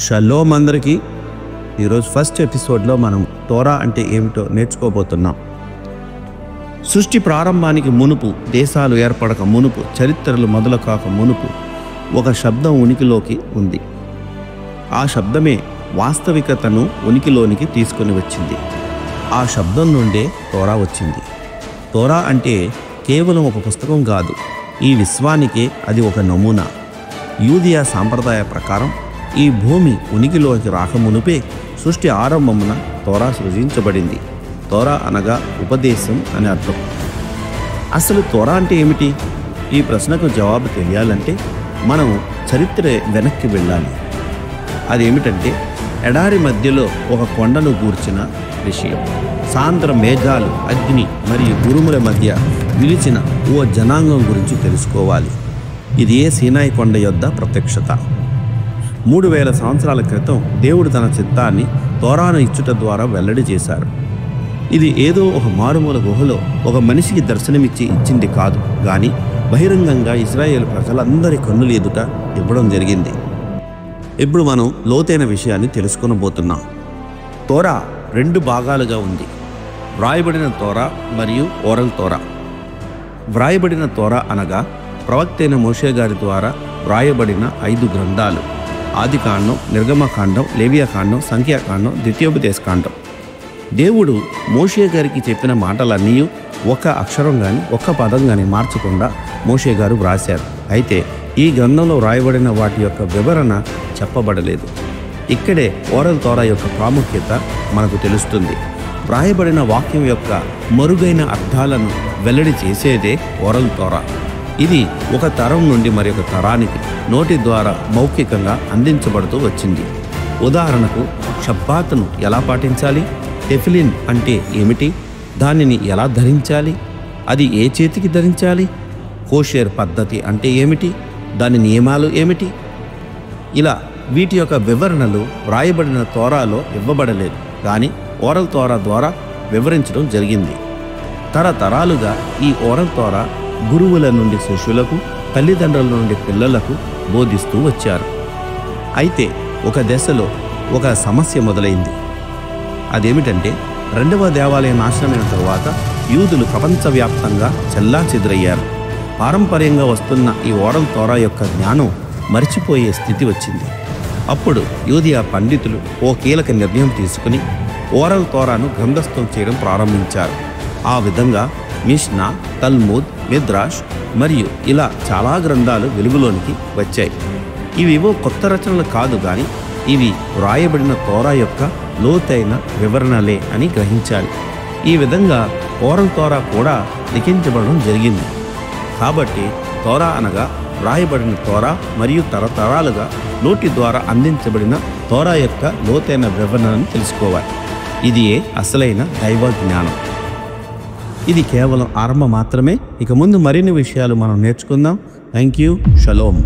Shalom అందరికీ. ఈరోజు first ఎపిసోడ్లో మనం తోరా అంటే ఏమిటో నేర్చుకోబోతున్నాం. సృష్టి ప్రారంభానికి మునుపు, దేశాలు ఏర్పడక మునుపు, చరిత్రలు మొదలు కాక మునుపు ఒక శబ్దం ఉనికిలోకి ఉంది. ఆ శబ్దమే వాస్తవికతను ఉనికిలోనికి తీసుకొని వచ్చింది. ఆ శబ్దం నుండే తోరా వచ్చింది. తోరా అంటే కేవలం ఒక పుస్తకం కాదు, ఈ విశ్వానికే అది ఒక నమూనా. యూదియా సాంప్రదాయ ప్రకారం ఈ భూమి ఉనికిలోకి రాకమునుపే సృష్టి ఆరంభమున తోరా సృజించబడింది. తోరా అనగా ఉపదేశం అని అర్థం. అసలు తోరా అంటే ఏమిటి? ఈ ప్రశ్నకు జవాబు తెలియాలంటే మనం చరిత్ర వెనక్కి వెళ్ళాలి. అదేమిటంటే, ఎడారి మధ్యలో ఒక కొండను గూర్చిన విషయం. సాంద్ర మేఘాలు, అగ్ని మరియు ఉరుముల మధ్య నిలిచిన ఓ జనాంగం గురించి తెలుసుకోవాలి. ఇది ఏ సీనాయి కొండ యొద్ద ప్రత్యక్షత. 3000 సంవత్సరాల క్రితం దేవుడు తన చిత్తాన్ని తోరాను ఇచ్చుట ద్వారా వెల్లడి చేశారు. ఇది ఏదో ఒక మారుమూల గుహలో ఒక మనిషికి దర్శనమిచ్చి ఇచ్చింది కాదు, కానీ బహిరంగంగా ఇశ్రాయేలు ప్రజలందరి కన్నుల ఎదుట ఇవ్వడం జరిగింది. ఇప్పుడు మనం లోతైన విషయాన్ని తెలుసుకొనబోతున్నాం. తోరా 2 భాగాలుగా ఉంది: వ్రాయబడిన తోరా మరియు ఓరల్ తోరా. వ్రాయబడిన తోరా అనగా ప్రవక్త అయిన మోషే గారి ద్వారా వ్రాయబడిన 5 గ్రంథాలు: ఆదికాండం, నిర్గమకాండం, లేవియాకాండం, సంఖ్యాకాండం, ద్వితీయోపదేశకాండం. దేవుడు మోషే గారికి చెప్పిన మాటలన్నీ ఒక్క అక్షరం కానీ ఒక్క పదం కానీ మార్చకుండా మోషే గారు వ్రాశారు. అయితే ఈ గ్రంథంలో వ్రాయబడిన వాటి యొక్క వివరణ చెప్పబడలేదు. ఇక్కడే ఓరల్ తోరా యొక్క ప్రాముఖ్యత మనకు తెలుస్తుంది. వ్రాయబడిన వాక్యం యొక్క మరుగైన అర్థాలను వెల్లడి చేసేదే ఓరల్ తోరా. ఇది ఒక తరం నుండి మరొక తరానికి నోటి ద్వారా మౌఖికంగా అందించబడుతూ వచ్చింది. ఉదాహరణకు, షబ్బాతును ఎలా పాటించాలి, టెఫిలిన్ అంటే ఏమిటి, దానిని ఎలా ధరించాలి, అది ఏ చేతికి ధరించాలి, కోషేర్ పద్ధతి అంటే ఏమిటి, దాని నియమాలు ఏమిటి, ఇలా వీటి యొక్క వివరణలు వ్రాయబడిన తోరాలో ఇవ్వబడలేదు, కానీ ఓరల్ తోరా ద్వారా వివరించడం జరిగింది. తరతరాలుగా ఈ ఓరల్ తోరా గురువుల నుండి శిష్యులకు, తల్లిదండ్రుల నుండి పిల్లలకు బోధిస్తూ వచ్చారు. అయితే ఒక దశలో ఒక సమస్య మొదలైంది. అదేమిటంటే, 2వ దేవాలయ నాశనమైన తరువాత యూదులు ప్రపంచవ్యాప్తంగా చెల్లాచెదురయ్యారు. పారంపర్యంగా వస్తున్న ఈ ఓరల్ తోరా యొక్క జ్ఞానం మరిచిపోయే స్థితి వచ్చింది. అప్పుడు యూదియా పండితులు ఓ కీలక నిర్ణయం తీసుకుని ఓరల్ తోరాను గ్రంథస్థం చేయడం ప్రారంభించారు. ఆ విధంగా మిష్నా, తల్ముద్, మిద్రాష్ మరియు ఇలా చాలా గ్రంథాలు వెలుగులోనికి వచ్చాయి. ఇవివో కొత్త రచనలు కాదు, కానీ ఇవి వ్రాయబడిన తోరా యొక్క లోతైన వివరణలే అని గ్రహించాలి. ఈ విధంగా ఓరల్ తోరా కూడా లిఖించబడడం జరిగింది. కాబట్టి తోరా అనగా వ్రాయబడిన తోరా మరియు తరతరాలుగా నోటి ద్వారా అందించబడిన తోరా యొక్క లోతైన వివరణను తెలుసుకోవాలి. ఇదియే అసలైన దైవ జ్ఞానం. ఇది కేవలం ఆరంభం మాత్రమే. ఇక ముందు మరిన్ని విషయాలు మనం నేర్చుకుందాం. Thank you. షలోమ్.